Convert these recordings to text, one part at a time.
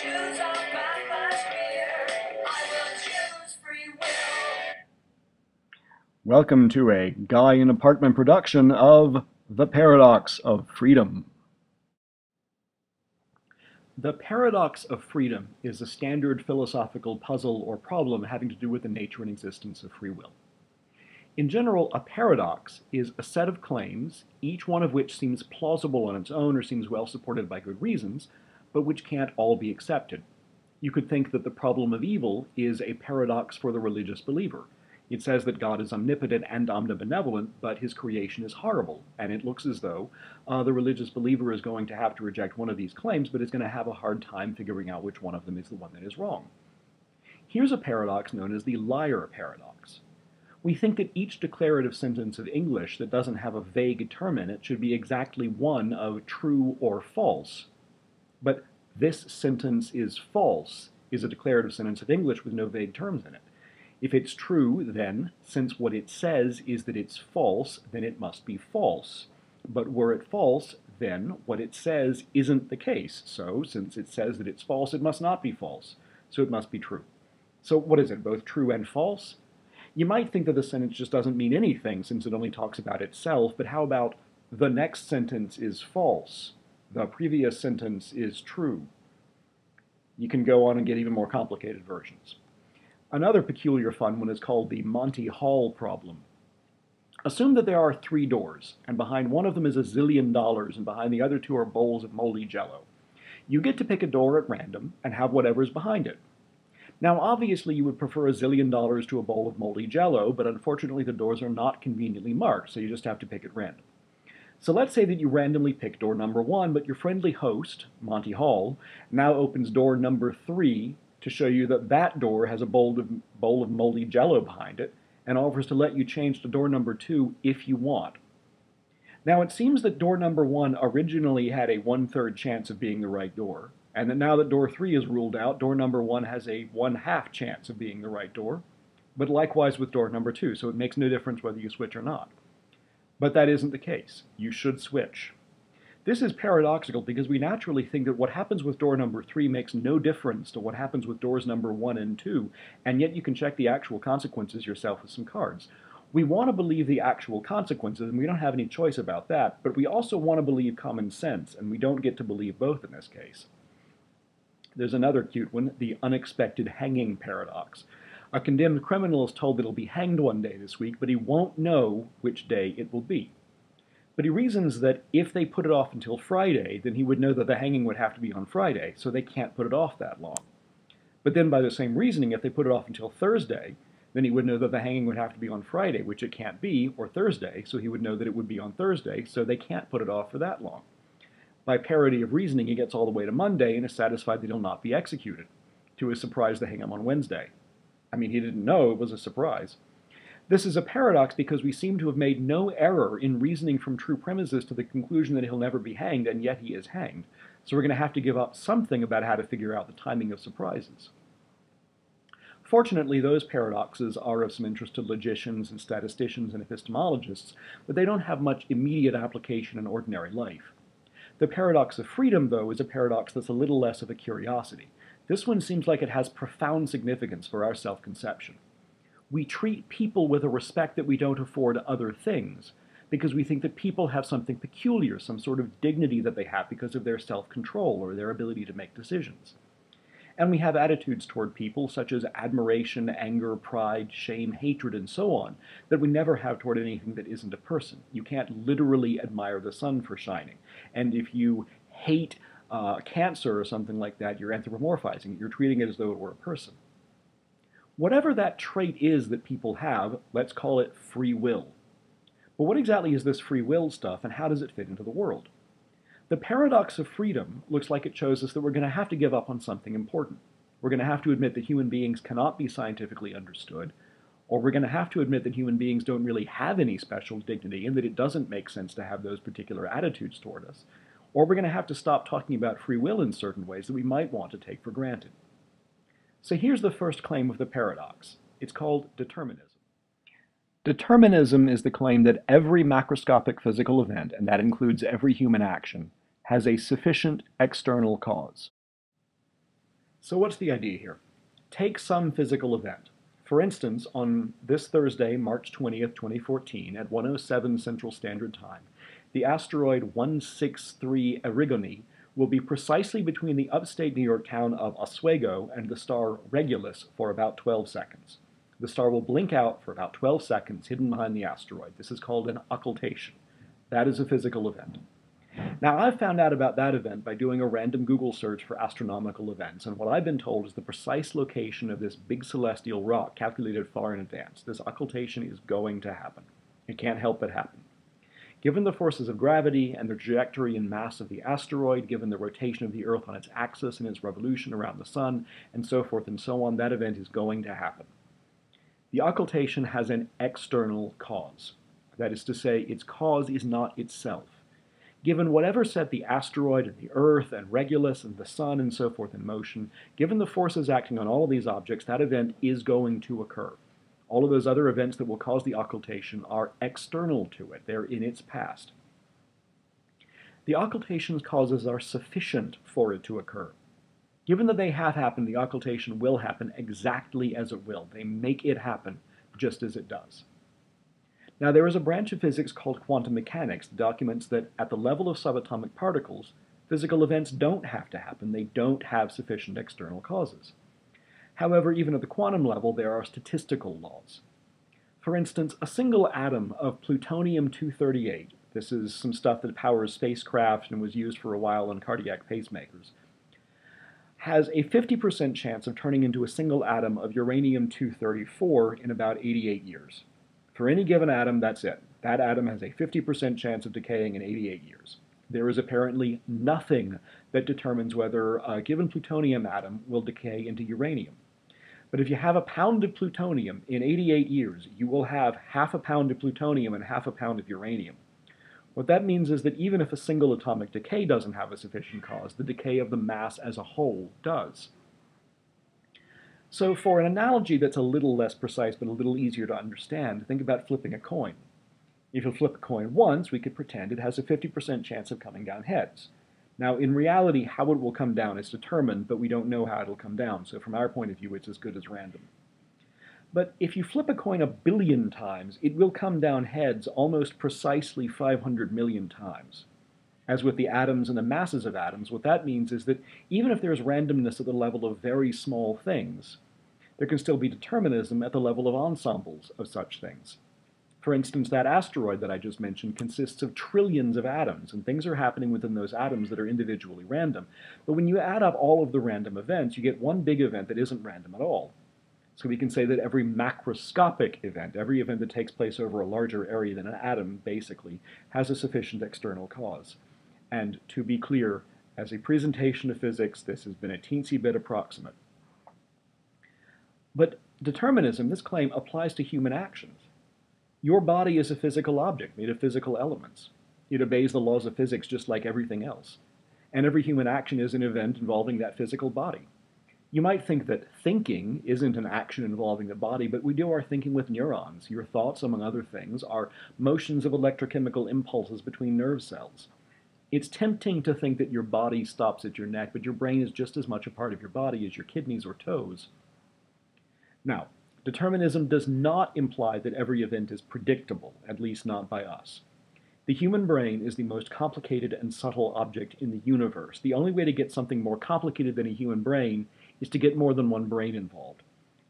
choose our path last year. I will choose free will. Welcome to a Guy in Apartment production of The Paradox of Freedom. The paradox of freedom is a standard philosophical puzzle or problem having to do with the nature and existence of free will. In general, a paradox is a set of claims, each one of which seems plausible on its own or seems well supported by good reasons, but which can't all be accepted. You could think that the problem of evil is a paradox for the religious believer. It says that God is omnipotent and omnibenevolent, but his creation is horrible, and it looks as though the religious believer is going to have to reject one of these claims, but is going to have a hard time figuring out which one of them is the one that is wrong. Here's a paradox known as the liar paradox. We think that each declarative sentence of English that doesn't have a vague term in it should be exactly one of true or false, but this sentence is false is a declarative sentence of English with no vague terms in it. If it's true, then, since what it says is that it's false, then it must be false. But were it false, then what it says isn't the case. So, since it says that it's false, it must not be false. So it must be true. So what is it, both true and false? You might think that the sentence just doesn't mean anything since it only talks about itself, but how about the next sentence is false, the previous sentence is true? You can go on and get even more complicated versions. Another peculiar fun one is called the Monty Hall problem. Assume that there are 3 doors, and behind one of them is $1 zillion, and behind the other 2 are bowls of moldy jello. You get to pick a door at random and have whatever's behind it. Now, obviously, you would prefer $1 zillion to a bowl of moldy jello, but unfortunately the doors are not conveniently marked, so you just have to pick at random. So let's say that you randomly pick door number 1, but your friendly host, Monty Hall, now opens door number 3 to show you that that door has a bowl of moldy jello behind it, and offers to let you change to door number 2 if you want. Now, it seems that door number 1 originally had a 1/3 chance of being the right door, and that now that door 3 is ruled out, door number 1 has a 1/2 chance of being the right door, but likewise with door number 2, so it makes no difference whether you switch or not. But that isn't the case. You should switch. This is paradoxical because we naturally think that what happens with door number 3 makes no difference to what happens with doors number 1 and 2, and yet you can check the actual consequences yourself with some cards. We want to believe the actual consequences, and we don't have any choice about that, but we also want to believe common sense, and we don't get to believe both in this case. There's another cute one, the unexpected hanging paradox. A condemned criminal is told that he'll be hanged one day this week, but he won't know which day it will be. But he reasons that if they put it off until Friday, then he would know that the hanging would have to be on Friday, so they can't put it off that long. But then by the same reasoning, if they put it off until Thursday, then he would know that the hanging would have to be on Friday, which it can't be, or Thursday, so he would know that it would be on Thursday, so they can't put it off for that long. By parity of reasoning, he gets all the way to Monday and is satisfied that he'll not be executed. To his surprise, they hang him on Wednesday. I mean, he didn't know it was a surprise. This is a paradox because we seem to have made no error in reasoning from true premises to the conclusion that he'll never be hanged, and yet he is hanged. So we're going to have to give up something about how to figure out the timing of surprises. Fortunately, those paradoxes are of some interest to logicians and statisticians and epistemologists, but they don't have much immediate application in ordinary life. The paradox of freedom, though, is a paradox that's a little less of a curiosity. This one seems like it has profound significance for our self-conception. We treat people with a respect that we don't afford other things, because we think that people have something peculiar, some sort of dignity that they have because of their self-control or their ability to make decisions. And we have attitudes toward people such as admiration, anger, pride, shame, hatred, and so on, that we never have toward anything that isn't a person. You can't literally admire the sun for shining. And if you hate cancer or something like that, you're anthropomorphizing it. You're treating it as though it were a person. Whatever that trait is that people have, let's call it free will. But what exactly is this free will stuff, and how does it fit into the world? The paradox of freedom looks like it shows us that we're going to have to give up on something important. We're going to have to admit that human beings cannot be scientifically understood, or we're going to have to admit that human beings don't really have any special dignity and that it doesn't make sense to have those particular attitudes toward us, or we're going to have to stop talking about free will in certain ways that we might want to take for granted. So here's the first claim of the paradox. It's called determinism. Determinism is the claim that every macroscopic physical event, and that includes every human action, has a sufficient external cause. So what's the idea here? Take some physical event. For instance, on this Thursday, March 20th, 2014, at 1:07 Central Standard Time, the asteroid 163 Erigone will be precisely between the upstate New York town of Oswego and the star Regulus for about 12 seconds. The star will blink out for about 12 seconds, hidden behind the asteroid. This is called an occultation. That is a physical event. Now, I've found out about that event by doing a random Google search for astronomical events, and what I've been told is the precise location of this big celestial rock calculated far in advance. This occultation is going to happen. It can't help but happen. Given the forces of gravity and the trajectory and mass of the asteroid, given the rotation of the Earth on its axis and its revolution around the Sun, and so forth and so on, that event is going to happen. The occultation has an external cause. That is to say, its cause is not itself. Given whatever set the asteroid and the Earth and Regulus and the Sun and so forth in motion, given the forces acting on all of these objects, that event is going to occur. All of those other events that will cause the occultation are external to it. They're in its past. The occultation's causes are sufficient for it to occur. Given that they have happened, the occultation will happen exactly as it will. They make it happen just as it does. Now, there is a branch of physics called quantum mechanics that documents that at the level of subatomic particles, physical events don't have to happen. They don't have sufficient external causes. However, even at the quantum level, there are statistical laws. For instance, a single atom of plutonium-238, this is some stuff that powers spacecraft and was used for a while on cardiac pacemakers, has a 50% chance of turning into a single atom of uranium-234 in about 88 years. For any given atom, that's it. That atom has a 50% chance of decaying in 88 years. There is apparently nothing that determines whether a given plutonium atom will decay into uranium. But if you have a pound of plutonium in 88 years, you will have half a pound of plutonium and half a pound of uranium. What that means is that even if a single atomic decay doesn't have a sufficient cause, the decay of the mass as a whole does. So for an analogy that's a little less precise but a little easier to understand, think about flipping a coin. If you flip a coin once, we could pretend it has a 50% chance of coming down heads. Now, in reality, how it will come down is determined, but we don't know how it'll come down, so from our point of view, it's as good as random. But if you flip a coin 1 billion times, it will come down heads almost precisely 500 million times. As with the atoms and the masses of atoms, what that means is that even if there's randomness at the level of very small things, there can still be determinism at the level of ensembles of such things. For instance, that asteroid that I just mentioned consists of trillions of atoms, and things are happening within those atoms that are individually random. But when you add up all of the random events, you get one big event that isn't random at all. So we can say that every macroscopic event, every event that takes place over a larger area than an atom, basically, has a sufficient external cause. And to be clear, as a presentation of physics, this has been a teensy bit approximate. But determinism, this claim, applies to human actions. Your body is a physical object made of physical elements. It obeys the laws of physics just like everything else. And every human action is an event involving that physical body. You might think that thinking isn't an action involving the body, but we do our thinking with neurons. Your thoughts, among other things, are motions of electrochemical impulses between nerve cells. It's tempting to think that your body stops at your neck, but your brain is just as much a part of your body as your kidneys or toes. Now, determinism does not imply that every event is predictable, at least not by us. The human brain is the most complicated and subtle object in the universe. The only way to get something more complicated than a human brain is to get more than one brain involved.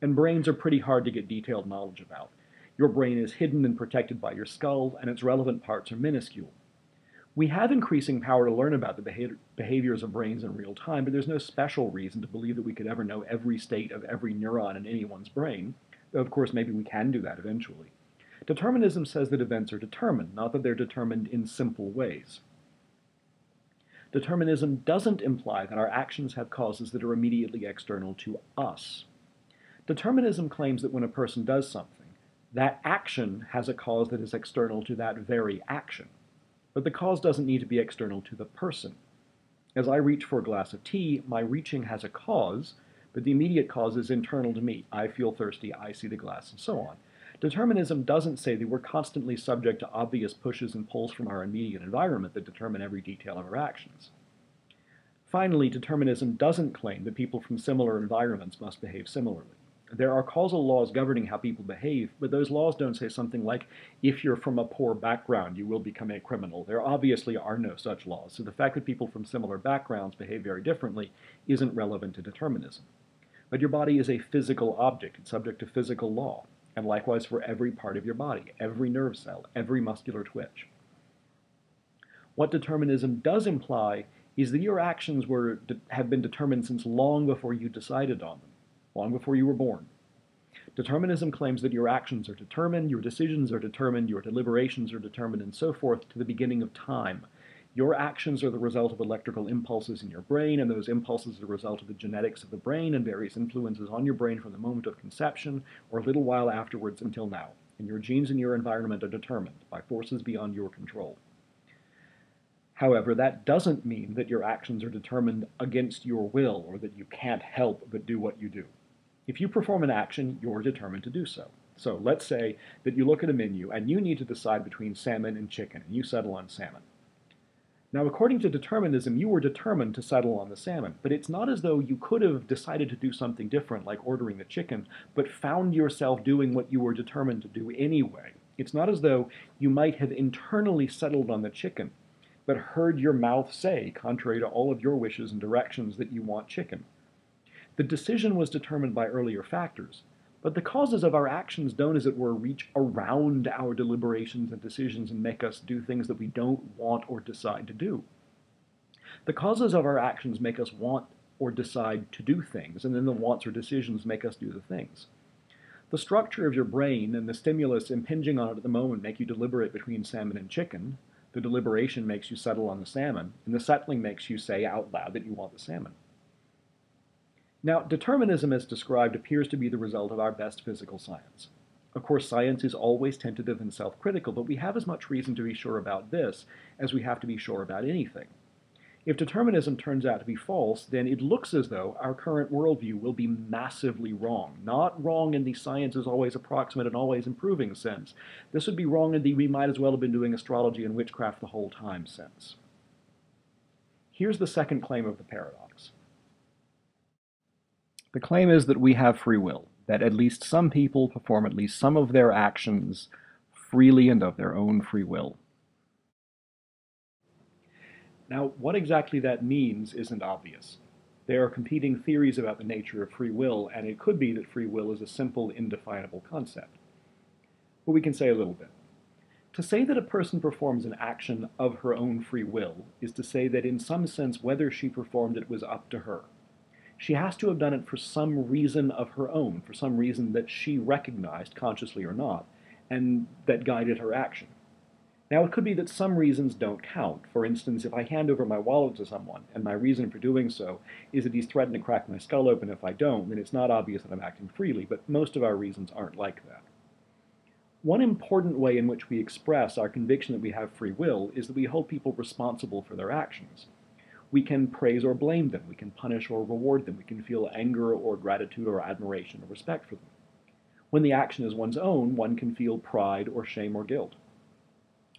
And brains are pretty hard to get detailed knowledge about. Your brain is hidden and protected by your skull, and its relevant parts are minuscule. We have increasing power to learn about the behaviors of brains in real time, but there's no special reason to believe that we could ever know every state of every neuron in anyone's brain, though of course maybe we can do that eventually. Determinism says that events are determined, not that they're determined in simple ways. Determinism doesn't imply that our actions have causes that are immediately external to us. Determinism claims that when a person does something, that action has a cause that is external to that very action. But the cause doesn't need to be external to the person. As I reach for a glass of tea, my reaching has a cause, but the immediate cause is internal to me. I feel thirsty, I see the glass, and so on. Determinism doesn't say that we're constantly subject to obvious pushes and pulls from our immediate environment that determine every detail of our actions. Finally, determinism doesn't claim that people from similar environments must behave similarly. There are causal laws governing how people behave, but those laws don't say something like, if you're from a poor background, you will become a criminal. There obviously are no such laws, so the fact that people from similar backgrounds behave very differently isn't relevant to determinism. But your body is a physical object. It's subject to physical law, and likewise for every part of your body, every nerve cell, every muscular twitch. What determinism does imply is that your actions have been determined since long before you decided on them, long before you were born. Determinism claims that your actions are determined, your decisions are determined, your deliberations are determined, and so forth to the beginning of time. Your actions are the result of electrical impulses in your brain, and those impulses are the result of the genetics of the brain and various influences on your brain from the moment of conception or a little while afterwards until now. And your genes and your environment are determined by forces beyond your control. However, that doesn't mean that your actions are determined against your will or that you can't help but do what you do. If you perform an action, you're determined to do so. So let's say that you look at a menu and you need to decide between salmon and chicken, and you settle on salmon. Now, according to determinism, you were determined to settle on the salmon, but it's not as though you could have decided to do something different, like ordering the chicken, but found yourself doing what you were determined to do anyway. It's not as though you might have internally settled on the chicken, but heard your mouth say, contrary to all of your wishes and directions, that you want chicken. The decision was determined by earlier factors, but the causes of our actions don't, as it were, reach around our deliberations and decisions and make us do things that we don't want or decide to do. The causes of our actions make us want or decide to do things, and then the wants or decisions make us do the things. The structure of your brain and the stimulus impinging on it at the moment make you deliberate between salmon and chicken. The deliberation makes you settle on the salmon, and the settling makes you say out loud that you want the salmon. Now, determinism as described appears to be the result of our best physical science. Of course, science is always tentative and self-critical, but we have as much reason to be sure about this as we have to be sure about anything. If determinism turns out to be false, then it looks as though our current worldview will be massively wrong. Not wrong in the science is always approximate and always improving sense. This would be wrong in the we might as well have been doing astrology and witchcraft the whole time sense. Here's the second claim of the paradox. The claim is that we have free will, that at least some people perform at least some of their actions freely and of their own free will. Now, what exactly that means isn't obvious. There are competing theories about the nature of free will, and it could be that free will is a simple, indefinable concept. But we can say a little bit. To say that a person performs an action of her own free will is to say that in some sense whether she performed it was up to her. She has to have done it for some reason of her own, for some reason that she recognized, consciously or not, and that guided her action. Now, it could be that some reasons don't count. For instance, if I hand over my wallet to someone, and my reason for doing so is that he's threatened to crack my skull open if I don't, then it's not obvious that I'm acting freely, but most of our reasons aren't like that. One important way in which we express our conviction that we have free will is that we hold people responsible for their actions. We can praise or blame them, we can punish or reward them, we can feel anger or gratitude or admiration or respect for them. When the action is one's own, one can feel pride or shame or guilt.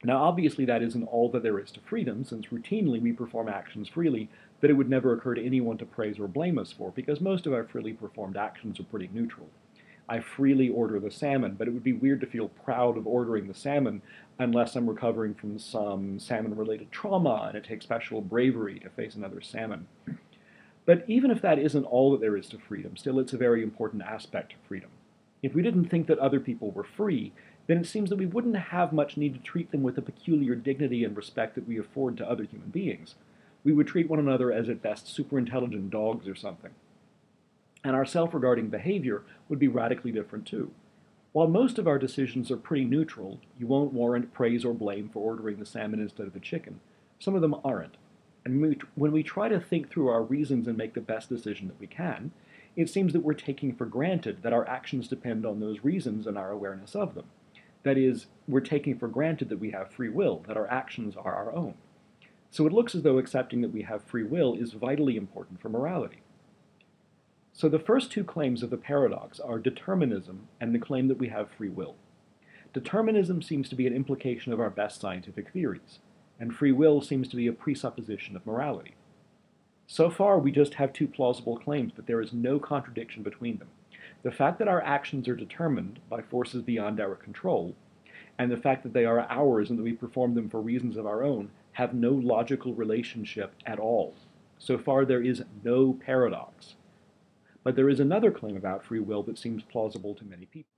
Now, obviously that isn't all that there is to freedom, since routinely we perform actions freely that it would never occur to anyone to praise or blame us for, because most of our freely performed actions are pretty neutral. I freely order the salmon, but it would be weird to feel proud of ordering the salmon unless I'm recovering from some salmon-related trauma and it takes special bravery to face another salmon. But even if that isn't all that there is to freedom, still it's a very important aspect of freedom. If we didn't think that other people were free, then it seems that we wouldn't have much need to treat them with the peculiar dignity and respect that we afford to other human beings. We would treat one another as at best superintelligent dogs or something. And our self-regarding behavior would be radically different too. While most of our decisions are pretty neutral, you won't warrant praise or blame for ordering the salmon instead of the chicken. Some of them aren't. And when we try to think through our reasons and make the best decision that we can, it seems that we're taking for granted that our actions depend on those reasons and our awareness of them. That is, we're taking for granted that we have free will, that our actions are our own. So it looks as though accepting that we have free will is vitally important for morality. So the first two claims of the paradox are determinism and the claim that we have free will. Determinism seems to be an implication of our best scientific theories, and free will seems to be a presupposition of morality. So far, we just have two plausible claims, but there is no contradiction between them. The fact that our actions are determined by forces beyond our control, and the fact that they are ours and that we perform them for reasons of our own, have no logical relationship at all. So far, there is no paradox. But there is another claim about free will that seems plausible to many people.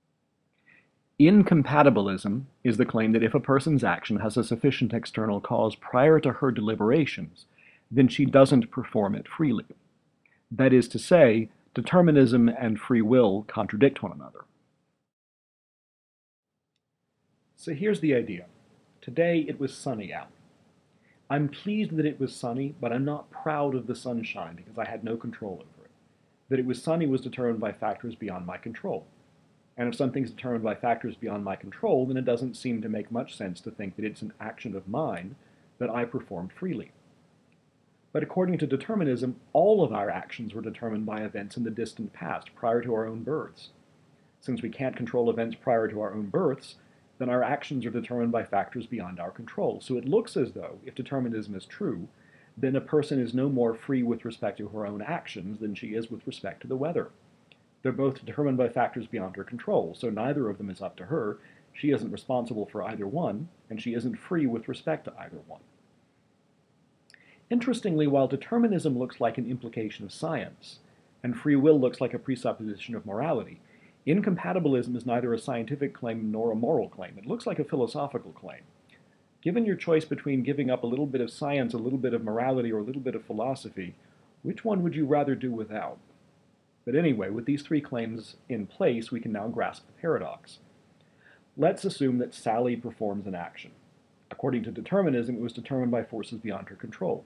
Incompatibilism is the claim that if a person's action has a sufficient external cause prior to her deliberations, then she doesn't perform it freely. That is to say, determinism and free will contradict one another. So here's the idea. Today it was sunny out. I'm pleased that it was sunny, but I'm not proud of the sunshine because I had no control over it. That it was sunny was determined by factors beyond my control. And if something's determined by factors beyond my control, then it doesn't seem to make much sense to think that it's an action of mine that I performed freely. But according to determinism, all of our actions were determined by events in the distant past, prior to our own births. Since we can't control events prior to our own births, then our actions are determined by factors beyond our control. So it looks as though, if determinism is true, then a person is no more free with respect to her own actions than she is with respect to the weather. They're both determined by factors beyond her control, so neither of them is up to her. She isn't responsible for either one, and she isn't free with respect to either one. Interestingly, while determinism looks like an implication of science, and free will looks like a presupposition of morality, incompatibilism is neither a scientific claim nor a moral claim. It looks like a philosophical claim. Given your choice between giving up a little bit of science, a little bit of morality, or a little bit of philosophy, which one would you rather do without? But anyway, with these three claims in place, we can now grasp the paradox. Let's assume that Sally performs an action. According to determinism, it was determined by forces beyond her control.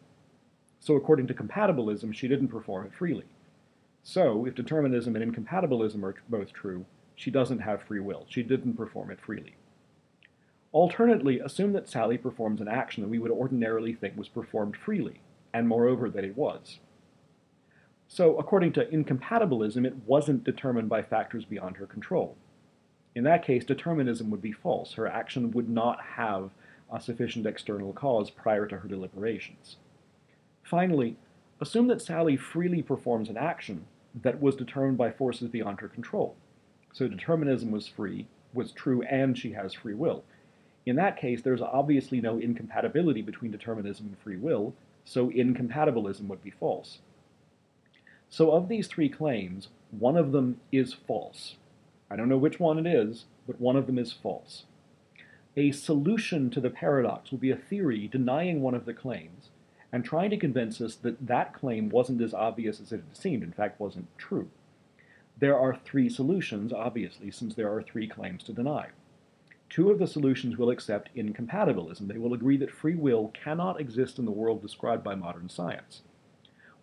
So according to compatibilism, she didn't perform it freely. So, if determinism and incompatibilism are both true, she doesn't have free will. She didn't perform it freely. Alternately, assume that Sally performs an action that we would ordinarily think was performed freely, and moreover that it was. So, according to incompatibilism, it wasn't determined by factors beyond her control. In that case, determinism would be false. Her action would not have a sufficient external cause prior to her deliberations. Finally, assume that Sally freely performs an action that was determined by forces beyond her control. So determinism was true, and she has free will. In that case, there's obviously no incompatibility between determinism and free will, so incompatibilism would be false. So of these three claims, one of them is false. I don't know which one it is, but one of them is false. A solution to the paradox will be a theory denying one of the claims, and trying to convince us that that claim wasn't as obvious as it seemed, in fact wasn't true. There are three solutions, obviously, since there are three claims to deny. Two of the solutions will accept incompatibilism. They will agree that free will cannot exist in the world described by modern science.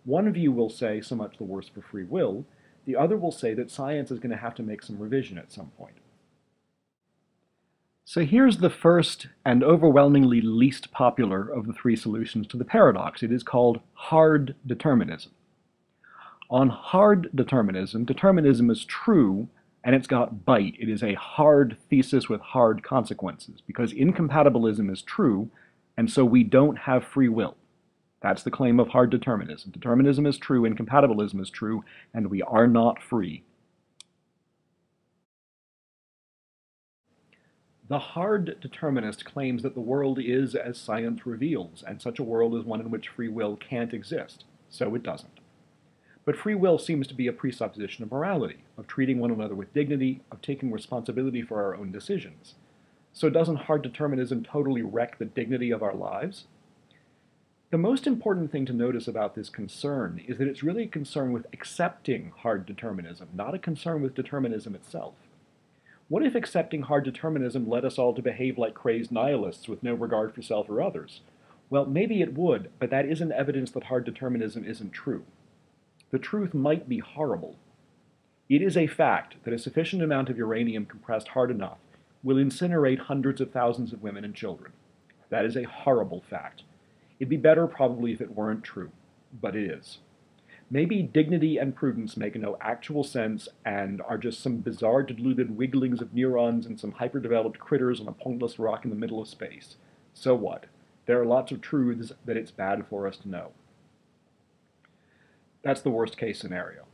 One view will say, so much the worse for free will. The other will say that science is going to have to make some revision at some point. So here's the first and overwhelmingly least popular of the three solutions to the paradox. It is called hard determinism. On hard determinism, determinism is true and it's got bite. It is a hard thesis with hard consequences because incompatibilism is true and so we don't have free will. That's the claim of hard determinism. Determinism is true, incompatibilism is true, and we are not free. The hard determinist claims that the world is as science reveals, and such a world is one in which free will can't exist, so it doesn't. But free will seems to be a presupposition of morality, of treating one another with dignity, of taking responsibility for our own decisions. So doesn't hard determinism totally wreck the dignity of our lives? The most important thing to notice about this concern is that it's really a concern with accepting hard determinism, not a concern with determinism itself. What if accepting hard determinism led us all to behave like crazed nihilists with no regard for self or others? Well, maybe it would, but that isn't evidence that hard determinism isn't true. The truth might be horrible. It is a fact that a sufficient amount of uranium compressed hard enough will incinerate hundreds of thousands of women and children. That is a horrible fact. It'd be better probably if it weren't true, but it is. Maybe dignity and prudence make no actual sense and are just some bizarre deluded wigglings of neurons and some hyperdeveloped critters on a pointless rock in the middle of space. So what? There are lots of truths that it's bad for us to know. That's the worst case scenario.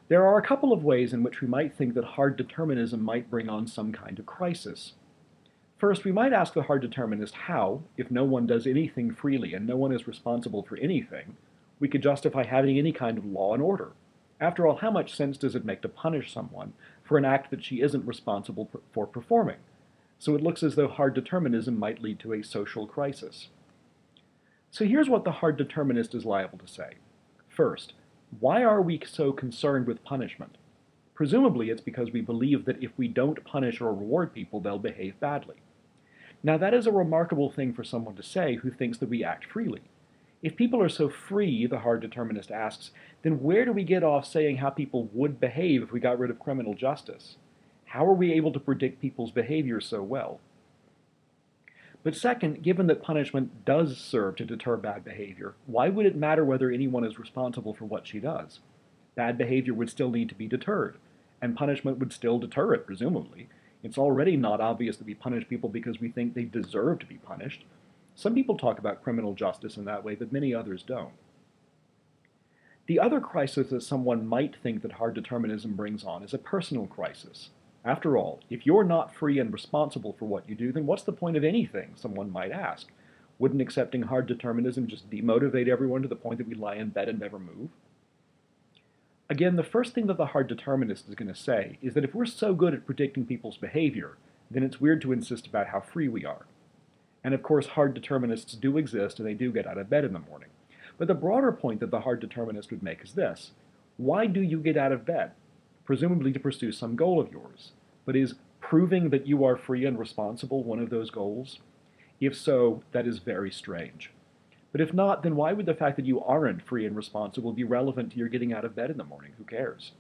There are a couple of ways in which we might think that hard determinism might bring on some kind of crisis. First, we might ask the hard determinist how, if no one does anything freely and no one is responsible for anything, we could justify having any kind of law and order. After all, how much sense does it make to punish someone for an act that she isn't responsible for performing? So it looks as though hard determinism might lead to a social crisis. So here's what the hard determinist is liable to say. First, why are we so concerned with punishment? Presumably it's because we believe that if we don't punish or reward people, they'll behave badly. Now that is a remarkable thing for someone to say who thinks that we act freely. If people are so free, the hard determinist asks, then where do we get off saying how people would behave if we got rid of criminal justice? How are we able to predict people's behavior so well? But second, given that punishment does serve to deter bad behavior, why would it matter whether anyone is responsible for what she does? Bad behavior would still need to be deterred, and punishment would still deter it, presumably. It's already not obvious that we punish people because we think they deserve to be punished. Some people talk about criminal justice in that way, but many others don't. The other crisis that someone might think that hard determinism brings on is a personal crisis. After all, if you're not free and responsible for what you do, then what's the point of anything, someone might ask? Wouldn't accepting hard determinism just demotivate everyone to the point that we lie in bed and never move? Again, the first thing that the hard determinist is going to say is that if we're so good at predicting people's behavior, then it's weird to insist about how free we are. And of course, hard determinists do exist and they do get out of bed in the morning. But the broader point that the hard determinist would make is this. Why do you get out of bed? Presumably to pursue some goal of yours. But is proving that you are free and responsible one of those goals? If so, that is very strange. But if not, then why would the fact that you aren't free and responsible be relevant to your getting out of bed in the morning? Who cares?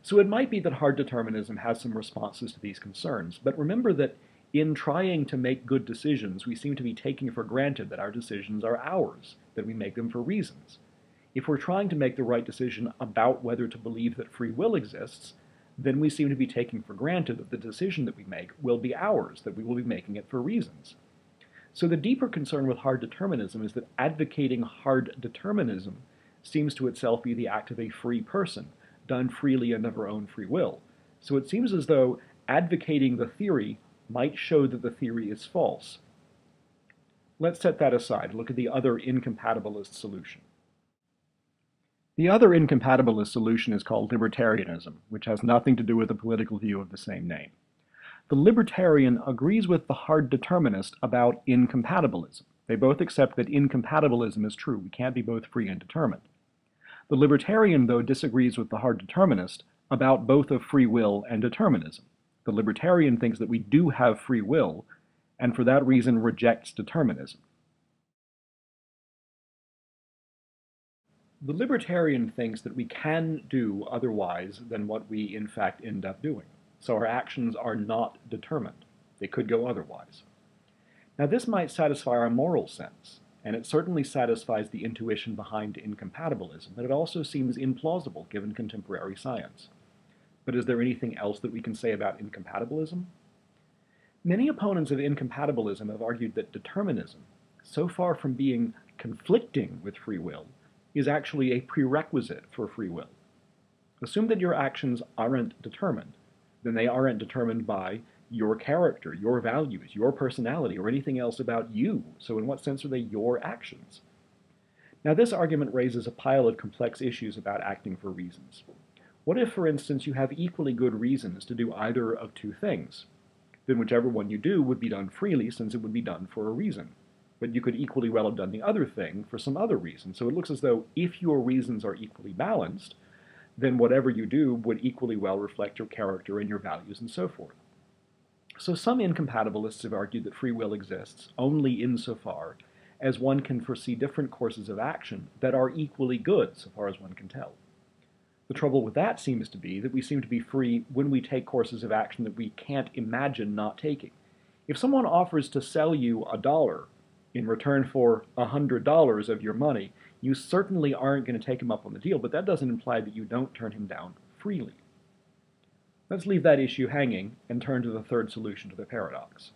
So it might be that hard determinism has some responses to these concerns, but remember that in trying to make good decisions, we seem to be taking for granted that our decisions are ours, that we make them for reasons. If we're trying to make the right decision about whether to believe that free will exists, then we seem to be taking for granted that the decision that we make will be ours, that we will be making it for reasons. So the deeper concern with hard determinism is that advocating hard determinism seems to itself be the act of a free person, done freely and of her own free will. So it seems as though advocating the theory might show that the theory is false. Let's set that aside and look at the other incompatibilist solution. The other incompatibilist solution is called libertarianism, which has nothing to do with a political view of the same name. The libertarian agrees with the hard determinist about incompatibilism. They both accept that incompatibilism is true. We can't be both free and determined. The libertarian, though, disagrees with the hard determinist about both of free will and determinism. The libertarian thinks that we do have free will, and for that reason rejects determinism. The libertarian thinks that we can do otherwise than what we in fact end up doing. So our actions are not determined. They could go otherwise. Now this might satisfy our moral sense, and it certainly satisfies the intuition behind incompatibilism, but it also seems implausible given contemporary science. But is there anything else that we can say about incompatibilism? Many opponents of incompatibilism have argued that determinism, so far from being conflicting with free will, is actually a prerequisite for free will. Assume that your actions aren't determined, then they aren't determined by your character, your values, your personality, or anything else about you. So in what sense are they your actions? Now this argument raises a pile of complex issues about acting for reasons. What if, for instance, you have equally good reasons to do either of two things? Then whichever one you do would be done freely, since it would be done for a reason. But you could equally well have done the other thing for some other reason. So it looks as though if your reasons are equally balanced, then whatever you do would equally well reflect your character and your values and so forth. So some incompatibilists have argued that free will exists only insofar as one can foresee different courses of action that are equally good, so far as one can tell. The trouble with that seems to be that we seem to be free when we take courses of action that we can't imagine not taking. If someone offers to sell you $1 in return for $100 of your money, you certainly aren't going to take him up on the deal, but that doesn't imply that you don't turn him down freely. Let's leave that issue hanging and turn to the third solution to the paradox.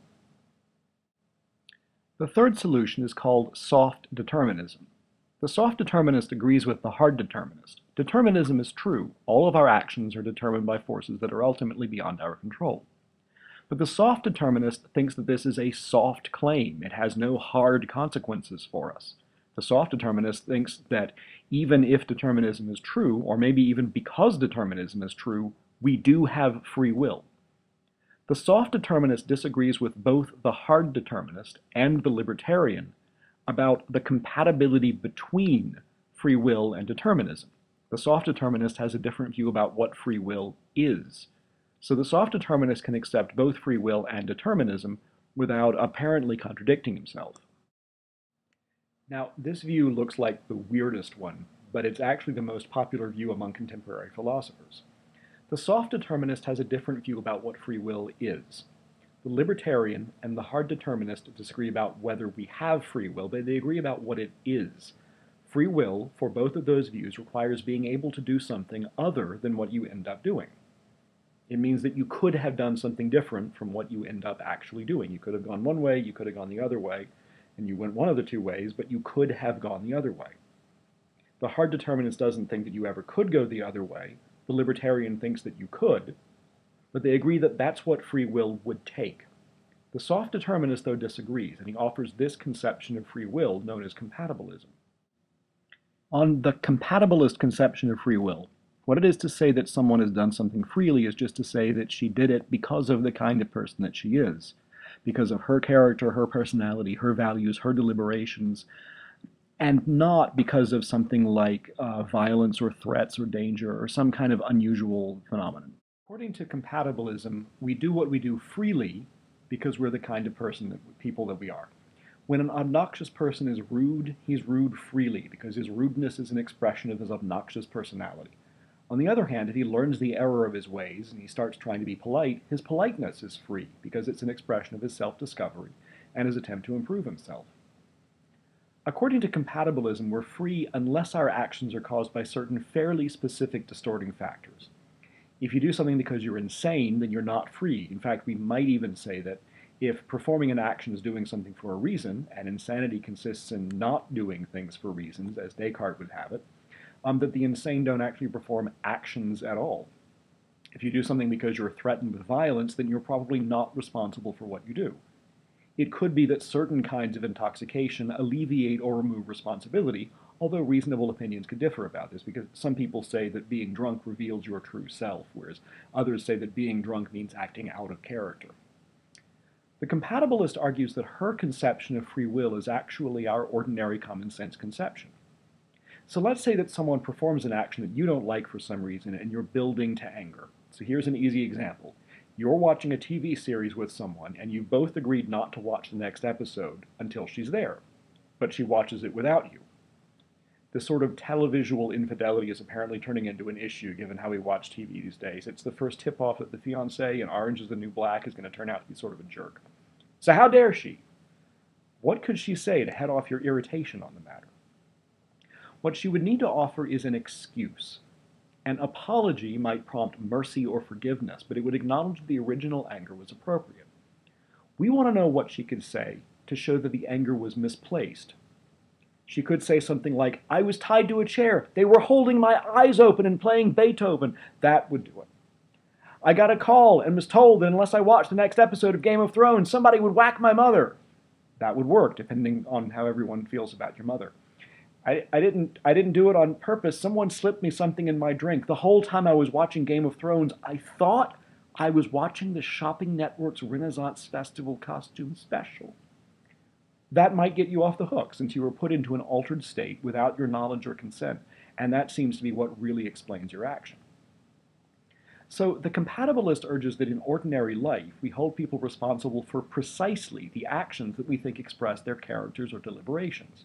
The third solution is called soft determinism. The soft determinist agrees with the hard determinist. Determinism is true. All of our actions are determined by forces that are ultimately beyond our control. But the soft determinist thinks that this is a soft claim. It has no hard consequences for us. The soft determinist thinks that even if determinism is true, or maybe even because determinism is true, we do have free will. The soft determinist disagrees with both the hard determinist and the libertarian about the compatibility between free will and determinism. The soft determinist has a different view about what free will is. So the soft determinist can accept both free will and determinism without apparently contradicting himself. Now, this view looks like the weirdest one, but it's actually the most popular view among contemporary philosophers. The soft determinist has a different view about what free will is. The libertarian and the hard determinist disagree about whether we have free will, but they agree about what it is. Free will, for both of those views, requires being able to do something other than what you end up doing. It means that you could have done something different from what you end up actually doing. You could have gone one way, you could have gone the other way, and you went one of the two ways, but you could have gone the other way. The hard determinist doesn't think that you ever could go the other way. The libertarian thinks that you could, but they agree that that's what free will would take. The soft determinist, though, disagrees, and he offers this conception of free will known as compatibilism. On the compatibilist conception of free will, what it is to say that someone has done something freely is just to say that she did it because of the kind of person that she is, because of her character, her personality, her values, her deliberations, and not because of something like violence or threats or danger or some kind of unusual phenomenon. According to compatibilism, we do what we do freely because we're the kind of people that we are. When an obnoxious person is rude, he's rude freely because his rudeness is an expression of his obnoxious personality. On the other hand, if he learns the error of his ways and he starts trying to be polite, his politeness is free because it's an expression of his self-discovery and his attempt to improve himself. According to compatibilism, we're free unless our actions are caused by certain fairly specific distorting factors. If you do something because you're insane, then you're not free. In fact, we might even say that if performing an action is doing something for a reason, and insanity consists in not doing things for reasons, as Descartes would have it, that the insane don't actually perform actions at all. If you do something because you're threatened with violence, then you're probably not responsible for what you do. It could be that certain kinds of intoxication alleviate or remove responsibility, although reasonable opinions could differ about this, because some people say that being drunk reveals your true self, whereas others say that being drunk means acting out of character. The compatibilist argues that her conception of free will is actually our ordinary common sense conception. So let's say that someone performs an action that you don't like for some reason, and you're building to anger. So here's an easy example. You're watching a TV series with someone, and you both agreed not to watch the next episode until she's there, but she watches it without you. This sort of televisual infidelity is apparently turning into an issue given how we watch TV these days. It's the first tip-off that the fiancé in Orange is the New Black is going to turn out to be sort of a jerk. So how dare she? What could she say to head off your irritation on the matter? What she would need to offer is an excuse. An apology might prompt mercy or forgiveness, but it would acknowledge that the original anger was appropriate. We want to know what she could say to show that the anger was misplaced. She could say something like, "I was tied to a chair. They were holding my eyes open and playing Beethoven." That would do it. "I got a call and was told that unless I watched the next episode of Game of Thrones, somebody would whack my mother." That would work, depending on how everyone feels about your mother. I didn't do it on purpose. Someone slipped me something in my drink. The whole time I was watching Game of Thrones, I thought I was watching the Shopping Network's Renaissance Festival costume special. That might get you off the hook, since you were put into an altered state without your knowledge or consent, and that seems to be what really explains your action. So the compatibilist urges that in ordinary life, we hold people responsible for precisely the actions that we think express their characters or deliberations.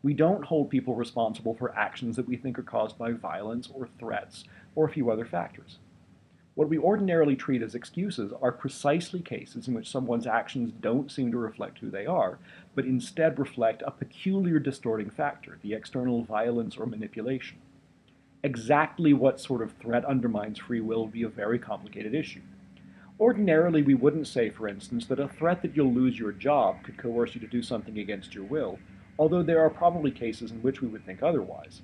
We don't hold people responsible for actions that we think are caused by violence or threats or a few other factors. What we ordinarily treat as excuses are precisely cases in which someone's actions don't seem to reflect who they are, but instead reflect a peculiar distorting factor, the external violence or manipulation. Exactly what sort of threat undermines free will would be a very complicated issue. Ordinarily, we wouldn't say, for instance, that a threat that you'll lose your job could coerce you to do something against your will, although there are probably cases in which we would think otherwise.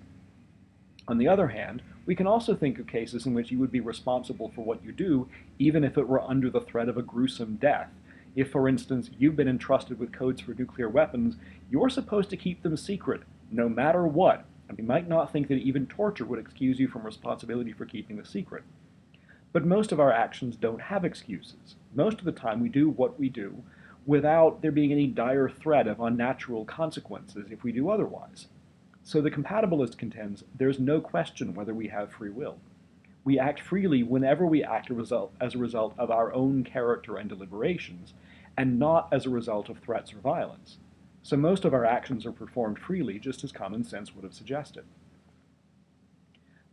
On the other hand, we can also think of cases in which you would be responsible for what you do, even if it were under the threat of a gruesome death. If, for instance, you've been entrusted with codes for nuclear weapons, you're supposed to keep them secret, no matter what, and we might not think that even torture would excuse you from responsibility for keeping the secret. But most of our actions don't have excuses. Most of the time we do what we do without there being any dire threat of unnatural consequences if we do otherwise. So the compatibilist contends there's no question whether we have free will. We act freely whenever we act as a result of our own character and deliberations, and not as a result of threats or violence. So most of our actions are performed freely, just as common sense would have suggested.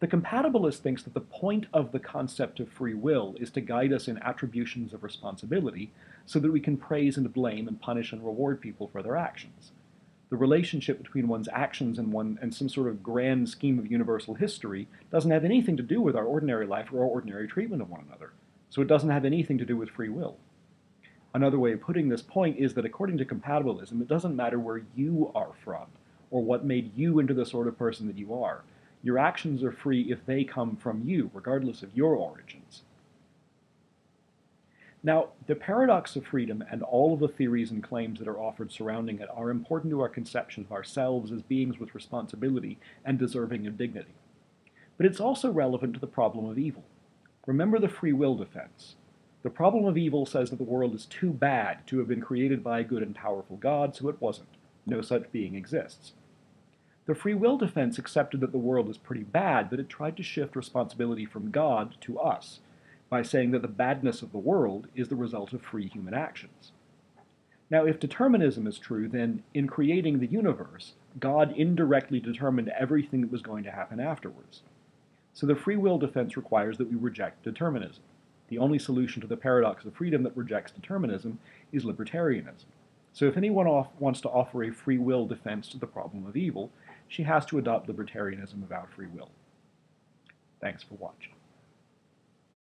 The compatibilist thinks that the point of the concept of free will is to guide us in attributions of responsibility so that we can praise and blame and punish and reward people for their actions. The relationship between one's actions and some sort of grand scheme of universal history doesn't have anything to do with our ordinary life or our ordinary treatment of one another, so it doesn't have anything to do with free will. Another way of putting this point is that according to compatibilism, it doesn't matter where you are from or what made you into the sort of person that you are. Your actions are free if they come from you, regardless of your origins. Now, the paradox of freedom and all of the theories and claims that are offered surrounding it are important to our conception of ourselves as beings with responsibility and deserving of dignity. But it's also relevant to the problem of evil. Remember the free will defense. The problem of evil says that the world is too bad to have been created by a good and powerful God, so it wasn't. No such being exists. The free will defense accepted that the world is pretty bad, but it tried to shift responsibility from God to us, by saying that the badness of the world is the result of free human actions. Now, if determinism is true, then in creating the universe, God indirectly determined everything that was going to happen afterwards. So the free will defense requires that we reject determinism. The only solution to the paradox of freedom that rejects determinism is libertarianism. So if anyone wants to offer a free will defense to the problem of evil, she has to adopt libertarianism about free will. Thanks for watching.